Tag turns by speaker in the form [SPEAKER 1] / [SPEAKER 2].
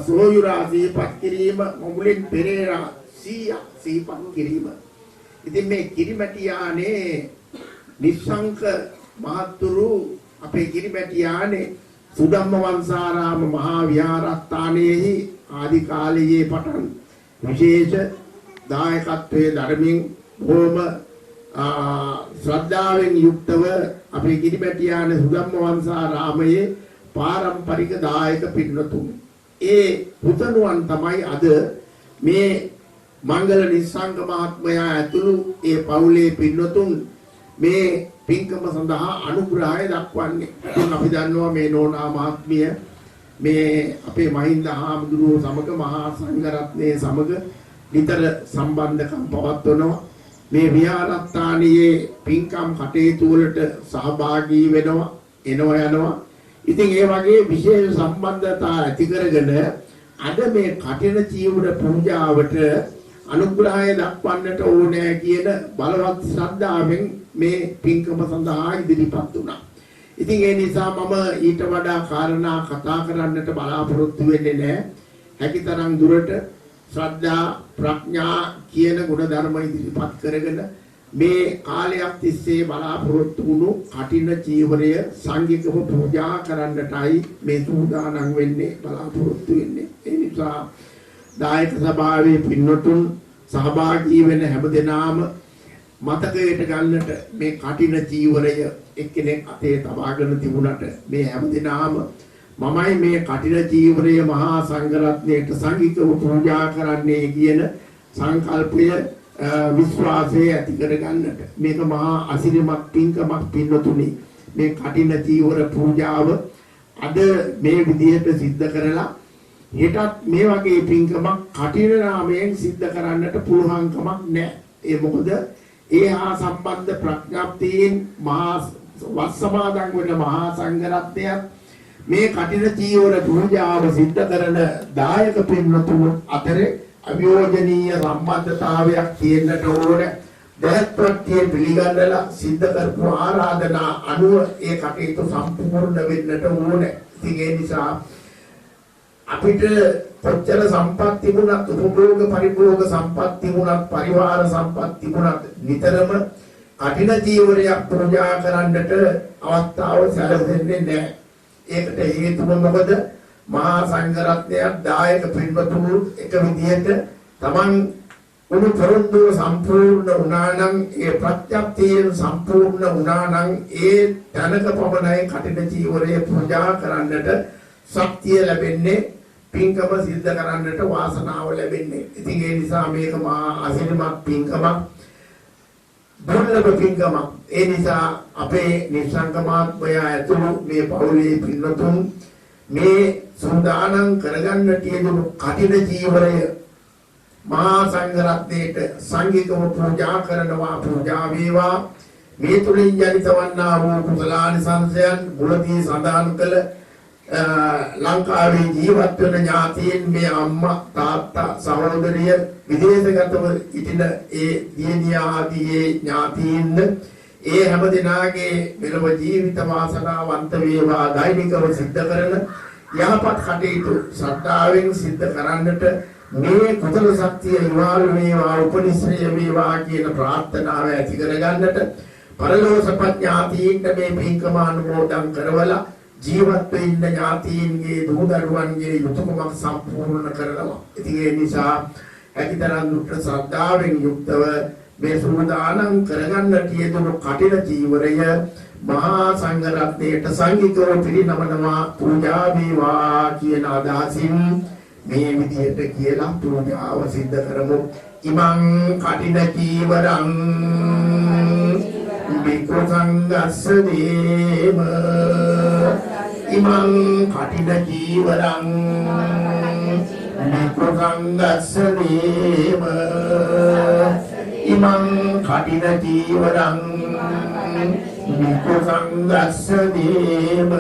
[SPEAKER 1] සෝයුරා සිහිපත් කිරීම, මොගුලින් පෙරේරා සිහිපත් කිරීම. ඉතින් මේ කිරිමැටියානේ නිස්සංක මහත්තුරු අපේ කිරිමැටියානේ සුදම්ම වංශාරාම මහා විහාරස්ථානයේහි ආදි කාලයේ පටන් විශේෂ දායකත්වයේ ධර්මයෙන් බොහොම ශ්‍රද්ධාවෙන් යුක්තව අපේ කිරිමැටියානේ සුදම්ම වංශාරාමයේ පාරම්පරික දායක පිරිනතුන්. ඒ පුතණුවන් තමයි අද මේ මංගල නිස්සංක මහත්මයා ඇතුළු ඒ පවුලේ පිරිනතුන් මේ පින්කම සඳහා අනුග්‍රහය දක්වන්නේ. ඉතින් අපි දන්නවා මේ නෝනා මහත්මිය මේ අපේ මහින්ද හාමුදුරුවෝ සමග මහා සංඝරත්නයේ සමග නිතර සම්බන්ධකම් පවත්වනවා. මේ විහාරස්ථානයේ පින්කම් කටයුතු වලට සහභාගී වෙනවා, එනවා යනවා. ඉතින් ඒ වගේ විශේෂ සම්බන්ධතා ඇති කරගෙන අද මේ කටින චීවර පූජාවට අනුග්‍රහය දක්වන්නට ඕනේ කියන බලවත් ශ්‍රද්ධාවෙන් මේ පින්කම සඳහා ඉදිරිපත් වුණා. ඉතින් ඒ නිසා මම ඊට වඩා කාරණා කතා කරන්නට බලාපොරොත්තු වෙන්නේ නැහැ. හැකිතරම් දුරට ශ්‍රද්ධා ප්‍රඥා කියන ගුණ ධර්ම ඉදිරිපත් කරගෙන මේ කාලයක් තිස්සේ බලාපොරොත්තු වුණු කටින චීවරය සංඝිකව පූජා කරන්නටයි මේ සූදානම් වෙන්නේ, බලාපොරොත්තු වෙන්නේ. ඒ නිසා දායක සභාවේ පින්වතුන් සහභාගී වෙන හැමදෙනාම මතකයට ගන්නට මේ කටින චීවරය එක්කෙනෙක් අතේ තබාගෙන තිබුණට මේ හැමදෙනාම මමයි මේ කටින චීවරය මහා සංඝරත්නයට සංඝිකව පූජා කරන්නේ කියන සංකල්පය විශ්වාසය ඇති කර ගන්නට මේක මහා අසිරිමත් පින්කමක් පින්වතුනි. මේ කටින චීවර පූජාව අද මේ විදිහට සිද්ධ කරලා හෙටත් මේ වගේ පින්කමක් කටින නාමයෙන් සිද්ධ කරන්නට පුළුවන් කමක් නැහැ. ඒ මොකද ඒ හා සම්බන්ධ ප්‍රඥාප්තියෙන් මහා වස්සමාදන් වෙන මහා සංඝරත්නයත් මේ කටින චීවර පූජාව සිද්ධ කරන දායක පින්වතුන් අතරේ අභියෝජනීය සම්බන්ධතාවයක් තියෙන්නට ඕනේ. දහත්පත්‍ය පිළිගන්නලා සිද්ධ කරපු ආරාධනා අනුව ඒ කටයුතු සම්පූර්ණ වෙන්නට ඕනේ. ඉතින් ඒ නිසා අපිට කොච්චර සම්පත් තිබුණත්, උපභෝග පරිභෝග සම්පත් තිබුණත්, පරිවාර සම්පත් තිබුණත් නිතරම කටින චීවරයක් පූජා කරන්නට අවස්ථාව සැලසෙන්නේ නැහැ. ඒකට හේතුව මොකද? මහා සංඝරත්නයත් දායක පින්වතුන් එක විදියට තමන් උණු පොරොන්දුව සම්පූර්ණ වුණා නම්, ඒ ප්‍රත්‍යක්තියෙන් සම්පූර්ණ වුණා නම් ඒ තනක පමණයි කටින චීවරය පූජා කරන්නට ශක්තිය ලැබෙන්නේ, පින්කම සිද්ධ කරන්නට වාසනාව ලැබෙන්නේ. ඉතින් ඒ නිසා මේක මහා අසිරිමත් පින්කමක්, දුර්ලභ පින්කමක්. ඒ නිසා අපේ නිස්සංක මහත්මයා ඇතුළු මේ පවුලේ පින්වතුන් මේ සූදානම් කරගන්න තියෙන කටින චීවරය මහා සංඝරත්නයට සංඝිකව පූජා කරනවා. පූජා වේවා. මේ තුලින් ජනිත වන්නා වූ කුසලානිසංසයන් මුලදී සඳහන් කළ ලංකාවේ ජීවත් වෙන ඥාතීන්, මේ අම්මා තාත්තා සහෝදරිය විදේශගතව සිටින ඒ දියණියා ආදී ඥාතීන් ඒ හැම දිනාගේ මෙලොව ජීවිත වාසනාවන්ත වේවා. දෛනිකව සිද්ධ කරන යහපත් කටයුතු ශ්‍රද්ධාවෙන් සිද්ධ කරන්නට මේ කුසල ශක්තිය ඉවාල් වේවා, උපනිශ්‍රය වේවා කියන ප්‍රාර්ථනාව ඇති කරගන්නට පරලෝසප ඥාතීන්ට මේ පින්කම අනුමෝදන් කරවලා ජීවත් වෙන්න ඥාතීන්ගේ දූ දරුවන්ගේ යුතුයකමක් සම්පූර්ණ කරනවා. ඉතින් ඒ නිසා හැකිතරම් දුට ශ්‍රද්ධාවෙන් යුක්තව මේ සූදානම් කරගන්න තියෙන කටින චීවරය මහා සංඝරත්නයට සංඝිකව පිරිනමනවා. පූජා වේවා කියන අදහසින් මේ විදියට කියලා පූජාව සිද්ධ කරමු. ඉමං කටින චීවරං බික්ඛු සංඝස්ස දේම, ඉමං කටින චීවරං බික්ඛු සංඝස්ස දේම, ඉමං කටින චීවරං බික්ඛු සංඝස්ස දේම.